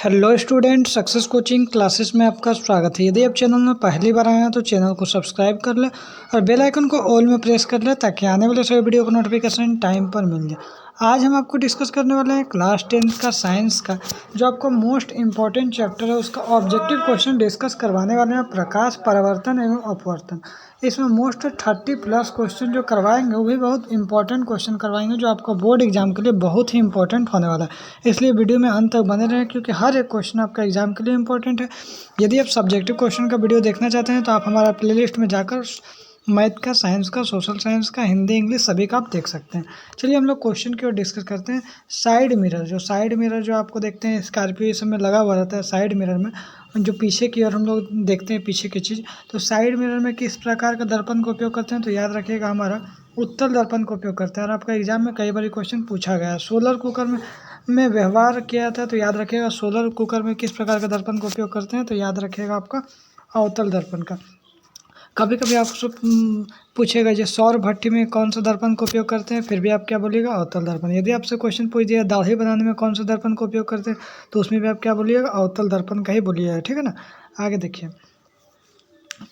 Hello student, success coaching classes में आपका स्वागत है। यदि आप चैनल में पहली बार आए हैं तो चैनल को सब्सक्राइब कर लें और बेल आइकन को ऑल में प्रेस कर लें ताकि आने वाले सभी वीडियो का नोटिफिकेशन टाइम पर मिल जाए। आज हम आपको डिस्कस करने वाले हैं क्लास 10th का साइंस का जो आपको मोस्ट इम्पॉर्टेंट चैप्टर है उसका ऑब्जेक्टिव क्वेश्चन डिस्कस करवाने वाले हैं, प्रकाश, परावर्तन एवं अपवर्तन। इसमें मोस्ट 30+ क्वेश्चन जो करवाएंगे वो भी बहुत इंपॉर्टेंट क्वेश्चन करवाएंगे जो आपको बोर्ड एग्जाम के लिए बहुत ही इंपॉर्टेंट होने वाला है। इसलिए वीडियो में अंत तक बने रहें क्योंकि हर एक क्वेश्चन आपका एग्जाम के लिए इंपॉर्टेंट है। यदि आप सब्जेक्टिव क्वेश्चन का वीडियो देखना चाहते हैं तो आप हमारा प्लेलिस्ट में जाकर मैथ का, साइंस का, सोशल साइंस का, हिंदी, इंग्लिश सभी का आप देख सकते हैं। चलिए हम लोग क्वेश्चन की ओर डिस्कस करते हैं। साइड मिरर जो आपको देखते हैं स्कॉर्पियो इस समय लगा हुआ रहता है साइड मिरर में, जो पीछे की ओर हम लोग देखते हैं पीछे की चीज़। तो साइड मिरर में किस प्रकार का दर्पण का उपयोग करते हैं तो याद रखिएगा हमारा उत्तल दर्पण का उपयोग करते हैं। और आपका एग्जाम में कई बार क्वेश्चन पूछा गया है। सोलर कुकर में व्यवहार किया था तो याद रखिएगा सोलर कुकर में किस प्रकार का दर्पण का उपयोग करते हैं तो याद रखिएगा आपका अवतल दर्पण का। कभी कभी आपसे पूछेगा जो सौर भट्टी में कौन सा दर्पण का उपयोग करते हैं, फिर भी आप क्या बोलिएगा अवतल दर्पण। यदि आपसे क्वेश्चन पूछ दिया दाढ़ी बनाने में कौन सा दर्पण का उपयोग करते हैं तो उसमें भी आप क्या बोलिएगा अवतल दर्पण का ही बोलिएगा, ठीक है ना। आगे देखिए,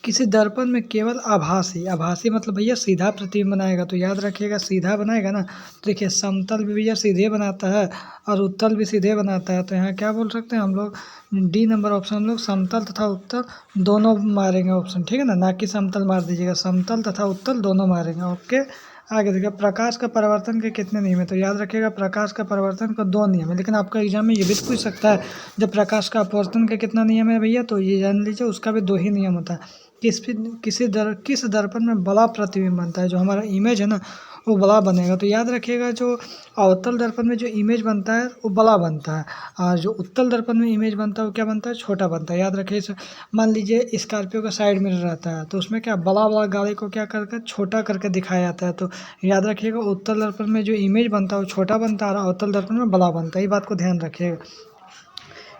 किसी दर्पण में केवल आभासी मतलब भैया सीधा प्रतिबिंब बनाएगा तो याद रखिएगा सीधा बनाएगा ना। तो देखिए समतल भी भैया सीधे बनाता है और उत्तल भी सीधे बनाता है। तो यहाँ क्या बोल सकते हैं हम लोग, डी नंबर ऑप्शन हम लोग समतल तथा उत्तल दोनों मारेंगे ऑप्शन, ठीक है ना कि समतल मार दीजिएगा, समतल तथा उत्तल दोनों मारेंगे। ओके, आगे देखिए प्रकाश का परिवर्तन के कितने नियम है तो याद रखिएगा प्रकाश का परिवर्तन का 2 नियम है। लेकिन आपका एग्जाम में ये भी पूछ सकता है जब प्रकाश का अपवर्तन का कितना नियम है भैया, तो ये जान लीजिए उसका भी 2 ही नियम होता है। किस दर्पण में बड़ा प्रतिबिंब बनता है, जो हमारा इमेज है ना वो बड़ा बनेगा। तो याद रखिएगा जो अवतल दर्पण में जो इमेज बनता है वो बड़ा बनता है और जो उत्तल दर्पण में इमेज बनता है वो क्या बनता है, छोटा बनता है। याद रखिए मान लीजिए स्कॉर्पियो का साइड मिरर रहता है तो उसमें क्या बड़ा बड़ा गाड़ी को क्या करके छोटा करके दिखाया जाता है। तो याद रखिएगा उत्तल दर्पण में जो इमेज बनता है वो छोटा बनता है और अवतल दर्पण में बड़ा बनता है, ये बात को ध्यान रखिएगा।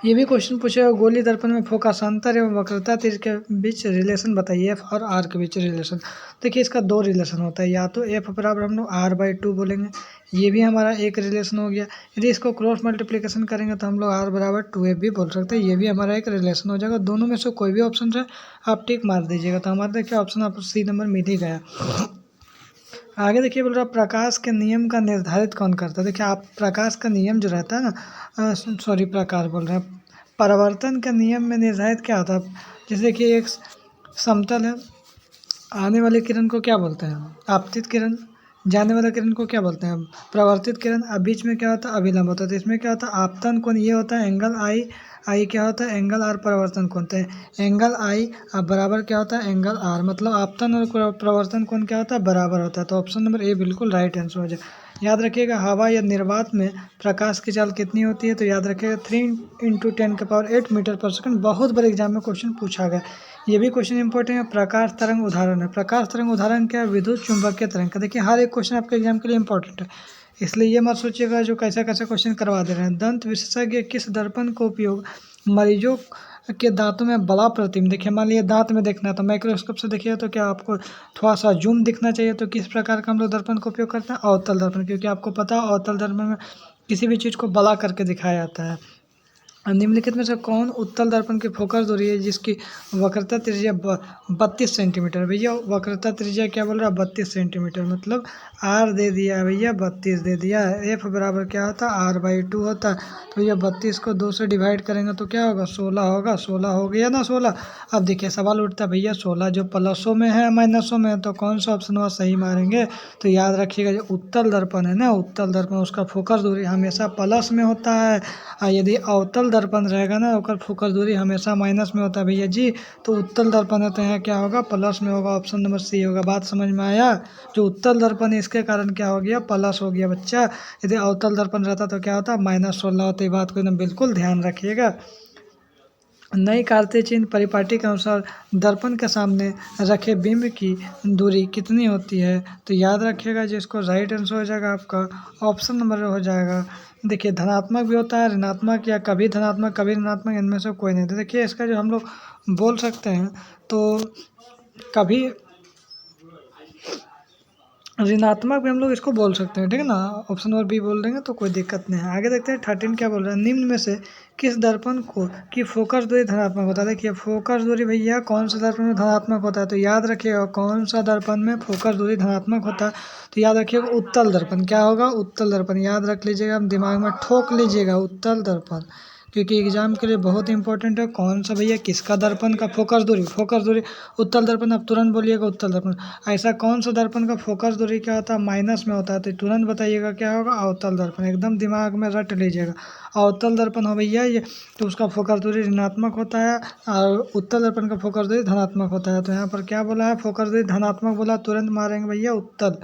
ये भी क्वेश्चन पूछेगा गोली दर्पण में फोकसांतर एवं वक्रता तीर के बीच रिलेशन बताइए, एफ और आर के बीच रिलेशन। देखिए इसका 2 रिलेशन होता है, या तो एफ बराबर हम लोग r/2 बोलेंगे, ये भी हमारा एक रिलेशन हो गया। यदि इसको क्रॉस मल्टीप्लिकेशन करेंगे तो हम लोग r बराबर 2f भी बोल सकते हैं, ये भी हमारा एक रिलेशन हो जाएगा। दोनों में से कोई भी ऑप्शन है आप टिक मार दीजिएगा। तो हमारा देखिए ऑप्शन आपको सी नंबर मिल ही गया। आगे देखिए बोल रहा प्रकाश के नियम का निर्धारित कौन करता है। देखिए आप प्रकाश का नियम जो रहता है ना, सॉरी प्रकाश बोल रहे हैं, परावर्तन का नियम में निर्धारित क्या होता है। जैसे कि एक समतल है, आने वाली किरण को क्या बोलते हैं, आपतित किरण, जाने वाला किरण को क्या बोलते हैं, प्रवर्तित किरण। अब बीच में क्या होता है, अभिलंब होता है। तो इसमें क्या होता है, आपतन कोण ये होता है एंगल आई, आई क्या होता है एंगल आर, परिवर्तन कोण होता है एंगल आई, अब बराबर क्या होता है एंगल आर, मतलब आपतन और प्रवर्तन कोण क्या होता है बराबर होता है। तो ऑप्शन नंबर ए बिल्कुल राइट आंसर हो जाए। याद रखिएगा हवा या निर्वात में प्रकाश की चाल कितनी होती है तो याद रखिएगा 3 × 10⁸ मीटर/सेकंड। बहुत बड़े एग्जाम में क्वेश्चन पूछा गया, ये भी क्वेश्चन इंपॉर्टेंट है। प्रकाश तरंग उदाहरण है, प्रकाश तरंग उदाहरण क्या है, विद्युत चुंबकीय तरंग का। देखिए हर एक क्वेश्चन आपके एग्जाम के लिए इंपॉर्टेंट है, इसलिए ये मत सोचिएगा जो कैसा कैसा क्वेश्चन करवा दे रहे हैं। दंत विशेषज्ञ किस दर्पण का उपयोग मरीजों के दांतों में बड़ा प्रतिबिंब, देखिए मान लीजिए दांत में देखना है तो माइक्रोस्कोप से देखिए तो क्या आपको थोड़ा सा जूम दिखना चाहिए, तो किस प्रकार का हम लोग दर्पण का उपयोग करते हैं अवतल दर्पण, क्योंकि आपको पता है अवतल दर्पण में किसी भी चीज़ को बड़ा करके दिखाया जाता है। निम्नलिखित में से कौन उत्तल दर्पण की फोकस दूरी है जिसकी वक्रता त्रिज्या 32 सेंटीमीटर। भैया वक्रता त्रिज्या क्या बोल रहा है 32 सेंटीमीटर, मतलब आर दे दिया है भैया 32 दे दिया है। एफ बराबर क्या होता है r/2 होता है। तो भैया 32 को 2 से डिवाइड करेंगे तो क्या होगा 16 होगा, 16 हो गया ना 16। अब देखिए सवाल उठता है भैया 16 जो प्लसों में है माइनसों में है तो कौन सा ऑप्शन वह सही मारेंगे। तो याद रखिएगा जो उत्तल दर्पण है ना, उत्तल दर्पण उसका फोकस दूरी हमेशा प्लस में होता है और यदि अवतल दर्पण रहेगा ना ओकर फोकस दूरी हमेशा माइनस में होता है भैया जी। तो उत्तल दर्पण है तो यहाँ क्या होगा प्लस में होगा, ऑप्शन नंबर सी होगा। बात समझ में आया, जो उत्तल दर्पण है इसके कारण क्या हो गया प्लस हो गया बच्चा। यदि अवतल दर्पण रहता तो क्या होता -16 होता। ये बात को एकदम बिल्कुल ध्यान रखिएगा। नई कार्तीय चिन्ह परिपाटी के अनुसार दर्पण के सामने रखे बिंब की दूरी कितनी होती है तो याद रखिएगा जिसको राइट आंसर हो जाएगा आपका ऑप्शन नंबर हो जाएगा। देखिए धनात्मक भी होता है ऋणात्मक, या कभी धनात्मक कभी ऋणात्मक, इनमें से कोई नहीं। तो देखिए इसका जो हम लोग बोल सकते हैं तो कभी ऋणात्मक भी हम लोग इसको बोल सकते हैं, ठीक है ना। ऑप्शन नंबर बी बोल देंगे तो कोई दिक्कत नहीं है। आगे देखते हैं 13 क्या बोल रहा है, निम्न में से किस दर्पण को की फोकस दूरी धनात्मक होता है। देखिए फोकस दूरी भैया कौन सा दर्पण में धनात्मक होता है, तो याद रखिएगा कौन सा दर्पण में फोकस दूरी धनात्मक होता है, तो याद रखिएगा उत्तल दर्पण। क्या होगा, उत्तल दर्पण। याद रख लीजिएगा, दिमाग में ठोक लीजिएगा उत्तल दर्पण, क्योंकि एग्जाम के लिए बहुत इंपॉर्टेंट है। कौन सा भैया, किसका दर्पण का फोकस दूरी उत्तल दर्पण। अब तुरंत बोलिएगा उत्तल दर्पण। ऐसा कौन सा दर्पण का फोकस दूरी क्या होता है, माइनस में होता है, तो तुरंत बताइएगा क्या होगा, अवतल दर्पण। एकदम दिमाग में रट लीजिएगा। अवतल दर्पण हो भैया ये, तो उसका फोकस दूरी ऋणात्मक होता है और उत्तल दर्पण का फोकस दूरी धनात्मक होता है। तो यहाँ पर क्या बोला है, फोकस दूरी धनात्मक बोला, तुरंत मारेंगे भैया उत्तल।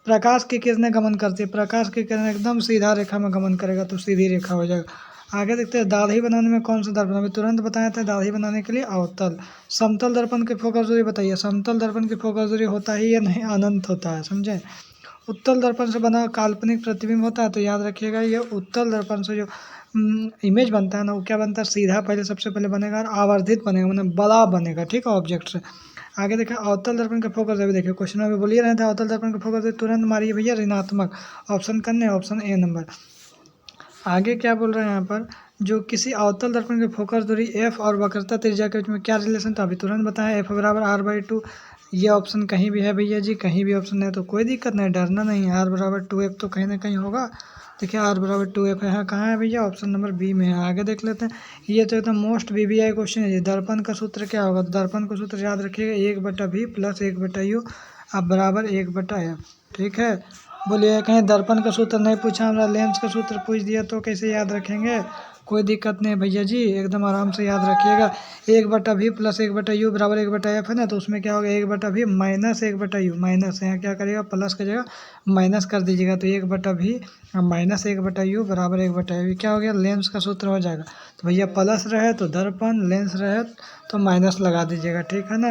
प्रकाश की किरणें गमन करती है, प्रकाश की किरण एकदम सीधा रेखा में गमन करेगा तो सीधी रेखा हो जाएगा। आगे देखते हैं दाढ़ी बनाने में कौन सा दर्पण, अभी तुरंत बताया था दाढ़ी बनाने के लिए अवतल। समतल दर्पण की फोकस दूरी बताइए, समतल दर्पण की फोकस दूरी होता ही या नहीं, अनंत होता है, समझे। उत्तल दर्पण से बना काल्पनिक प्रतिबिंब होता है, तो याद रखिएगा ये उत्तल दर्पण से जो इमेज बनता है ना, वो क्या बनता है, सीधा पहले सबसे पहले बनेगा और आवर्धित बनेगा, मतलब बड़ा बनेगा, ठीक है, ऑब्जेक्ट से। आगे देखिए अवतल दर्पण का फोकस, अभी देखिए क्वेश्चन में बोलिए रहे थे अवतल दर्पण का फोकस, तुरंत मारिए भैया ऋणात्मक। ऑप्शन करने, ऑप्शन ए नंबर। आगे क्या बोल रहे हैं यहाँ पर, जो किसी अवतल दर्पण की फोकस दूरी एफ और वक्रता त्रिज्या के बीच में क्या रिलेशन था, अभी तुरंत बताएं, एफ बराबर r/2। ये ऑप्शन कहीं भी है भैया जी, कहीं भी ऑप्शन है तो कोई दिक्कत नहीं, डरना नहीं है। r बराबर 2f तो कहीं ना कहीं होगा। देखिए r बराबर 2f है, कहाँ है भैया, ऑप्शन नंबर बी में है। आगे देख लेते हैं, ये तो एकदम मोस्ट VBI क्वेश्चन है। दर्पण का सूत्र क्या होगा, तो दर्पण का सूत्र याद रखिएगा 1/v प्लस 1/u अब बराबर 1/f, ठीक है। बोलिए कहीं दर्पण का सूत्र नहीं पूछा, हमारा लेंस का सूत्र पूछ दिया तो कैसे याद रखेंगे, कोई दिक्कत नहीं भैया जी, एकदम आराम से याद रखिएगा। 1/v प्लस 1/u बराबर 1/f है ना, तो उसमें क्या होगा 1/v माइनस 1/u, माइनस यहाँ क्या करेगा, प्लस का जगह माइनस कर दीजिएगा, तो 1/v माइनस 1/u बराबर 1/v क्या हो गया, लेंस का सूत्र हो जाएगा। तो भैया प्लस रहे तो दर्पण, लेंस रहे तो माइनस लगा दीजिएगा, ठीक है ना।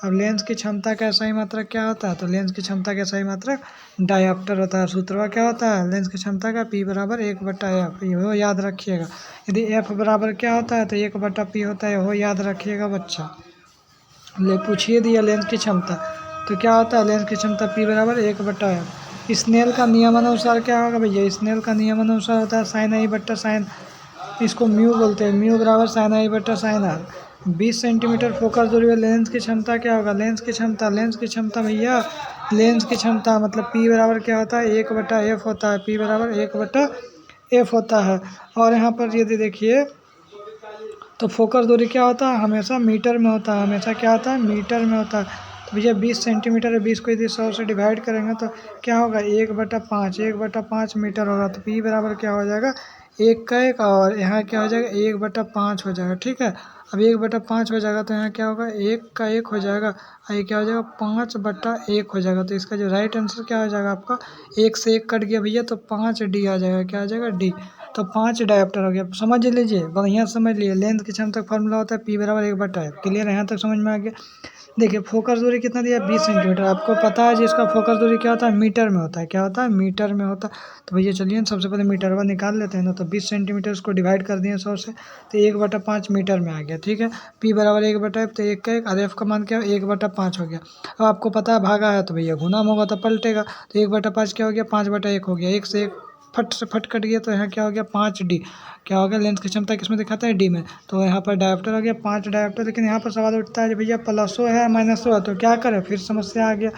अब लेंस की क्षमता का सही मात्रक क्या होता है, तो लेंस की क्षमता का सही मात्रक डायऑप्टर होता है। सूत्र क्या होता है, लेंस की क्षमता का P बराबर 1/f, ये याद रखिएगा। यदि f बराबर क्या होता है तो 1/p होता है, वो याद रखिएगा बच्चा। ले पूछिए दिया लेंस की क्षमता, तो क्या होता है, लेंस की क्षमता P बराबर 1/f। स्नेल का नियमानुसार क्या होगा भैया, स्नेल का नियमानुसार होता है साइन आई बट्टा साइन, इसको म्यू बोलते हैं, म्यू बराबर साइन आई बट्टा साइन आर। 20 सेंटीमीटर फोकस दूरी में लेंस की क्षमता क्या होगा, लेंस की क्षमता भैया, लेंस की क्षमता मतलब P बराबर क्या होता है, 1/f होता है, P बराबर 1/f होता है। और यहाँ पर यदि देखिए तो फोकस दूरी क्या होता है, हमेशा मीटर में होता है, हमेशा क्या होता है, मीटर में होता है। तो भैया 20 सेंटीमीटर है, 20 को यदि 100 से डिवाइड करेंगे तो क्या होगा, 1/5 मीटर होगा। तो P बराबर क्या हो जाएगा, 1 का 1, और यहाँ क्या हो जाएगा 1/5 हो जाएगा, ठीक है। अब 1/5 हो जाएगा तो यहाँ क्या होगा 1 का 1 हो जाएगा, और ये क्या हो जाएगा 5/1 हो जाएगा। तो इसका जो राइट आंसर क्या हो जाएगा आपका, 1 से 1 कट गया भैया तो 5D आ जाएगा, क्या आ जाएगा D। तो 5 डायप्टर हो गया, समझ लीजिए, बढ़िया समझ लिए। लेंथ की क्षमता का फॉर्मूला होता है P बराबर 1/f, क्लियर है, यहाँ तक समझ में आ गया। देखिए फोकस दूरी कितना दिया, 20 सेंटीमीटर, आपको पता है जिसका फोकस दूरी क्या होता है, मीटर में होता है, क्या होता है, मीटर में होता है। तो भैया चलिए सबसे पहले मीटरवा निकाल लेते हैं ना, तो 20 सेंटीमीटर उसको डिवाइड कर दिए 100 से, तो 1/5 मीटर में आ गया, ठीक है। P बराबर 1/f, तो 1 का 1, और f का मान क्या, 1/5 हो गया। अब आपको पता है भागा है तो भैया गुना होगा तो पलटेगा, तो 1/5 क्या हो गया, 5/1 हो गया, 1 से 1 फट से फट कट गया, तो यहाँ क्या हो गया 5D, क्या हो गया, लेंस की क्षमता किस में दिखाता है, D में। तो यहाँ पर डायप्टर हो गया 5 डायप्टर। लेकिन यहाँ पर सवाल उठता है भैया प्लसो है माइनसो है, तो क्या करें, फिर समस्या आ गया।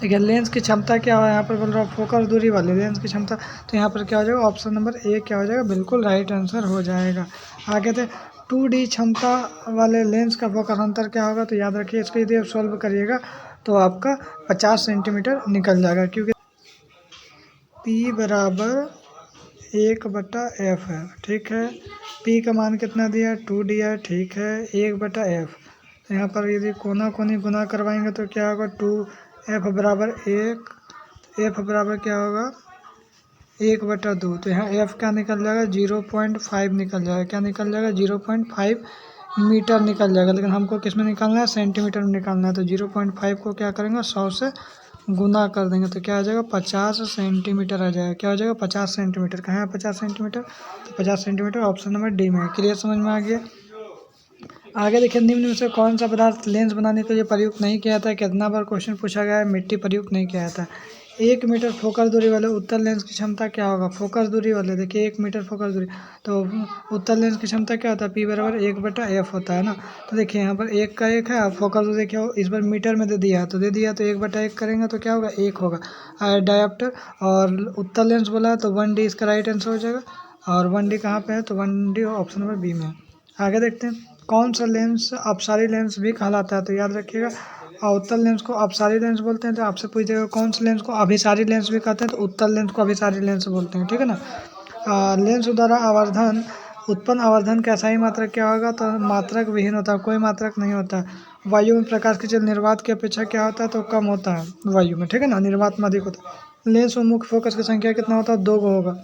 देखिए लेंस की क्षमता क्या है, यहाँ पर बोल रहा हूँ फोकस दूरी वाली लेंस की क्षमता, तो यहाँ पर क्या हो जाएगा, ऑप्शन नंबर ए क्या हो जाएगा, बिल्कुल राइट आंसर हो जाएगा। आगे थे 2D क्षमता वाले लेंस का फोकस अंतर क्या होगा, तो याद रखिए इसको यदि आप सॉल्व करिएगा तो आपका 50 सेंटीमीटर निकल जाएगा, क्योंकि P बराबर 1/f है, ठीक है। P का मान कितना दिया, 2D है, ठीक है, 1/f। तो यहाँ पर यदि कोना कोनी गुना करवाएंगे तो क्या होगा, 2f बराबर 1, f बराबर क्या होगा 1/2, तो यहाँ f क्या निकल जाएगा 0.5 निकल जाएगा, क्या निकल जाएगा 0.5 मीटर निकल जाएगा। लेकिन हमको किस में निकालना है, सेंटीमीटर में निकालना है, तो 0.5 को क्या करेंगे 100 से गुना कर देंगे, तो क्या आ जाएगा 50 सेंटीमीटर आ जाएगा, क्या हो जाएगा 50 सेंटीमीटर। कहाँ है 50 सेंटीमीटर, तो 50 सेंटीमीटर ऑप्शन नंबर डी में है, क्लियर समझ में आ गया। आगे देखिए, निम्न में से कौन सा पदार्थ लेंस बनाने के लिए प्रयुक्त नहीं किया जाता है? कितना बार क्वेश्चन पूछा गया है, मिट्टी प्रयुक्त नहीं किया जाता है। 1 मीटर फोकस दूरी वाले उत्तल लेंस की क्षमता क्या होगा? फोकस दूरी वाले देखिए 1 मीटर फोकस दूरी, तो उत्तल लेंस की क्षमता क्या होता है? P बराबर 1/f होता है ना। तो देखिए यहाँ पर 1 का 1 है और फोकस दूरी देखिए इस बार मीटर में दे दिया है, तो दे दिया तो 1/1 करेंगे तो क्या होगा? 1 होगा डायोप्टर। और उत्तल लेंस बोला है तो 1D इसका राइट आंसर हो जाएगा। और 1D कहाँ पे है? तो 1D ऑप्शन नंबर बी में है। आगे देखते हैं, कौन सा लेंस अपसारी लेंस भी कहलाता है? तो याद रखिएगा, उत्तल लेंस को अपसारी लेंस बोलते हैं। तो आपसे पूछेगा कौन से लेंस को अभिसारी लेंस भी कहते हैं? तो उत्तल लेंस को अभिसारी लेंस बोलते हैं, ठीक है ना। लेंस द्वारा आवर्धन उत्पन्न आवर्धन का सही मात्रक क्या होगा? तो मात्रक विहीन होता है, कोई मात्रक नहीं होता है। वायु में प्रकाश की जल निर्वात की अपेक्षा क्या होता है? तो कम होता है वायु में, ठीक है ना, निर्वात में अधिक होता है। लेंस में मुख्य फोकस की संख्या कितना होता है? 2 होगा।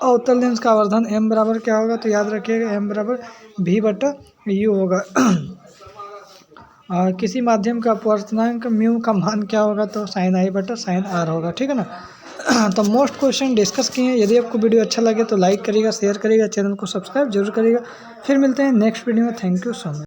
और उत्तल लेंस का आवर्धन m बराबर क्या होगा? तो याद रखिएगा m बराबर v/u होगा। और किसी माध्यम का अपवर्तनांक म्यू का मान क्या होगा? तो sin i/sin r होगा, ठीक है ना। तो मोस्ट क्वेश्चन डिस्कस किए हैं। यदि आपको वीडियो अच्छा लगे तो लाइक करिएगा, शेयर करिएगा, चैनल को सब्सक्राइब जरूर करिएगा। फिर मिलते हैं नेक्स्ट वीडियो में। Thank you so much.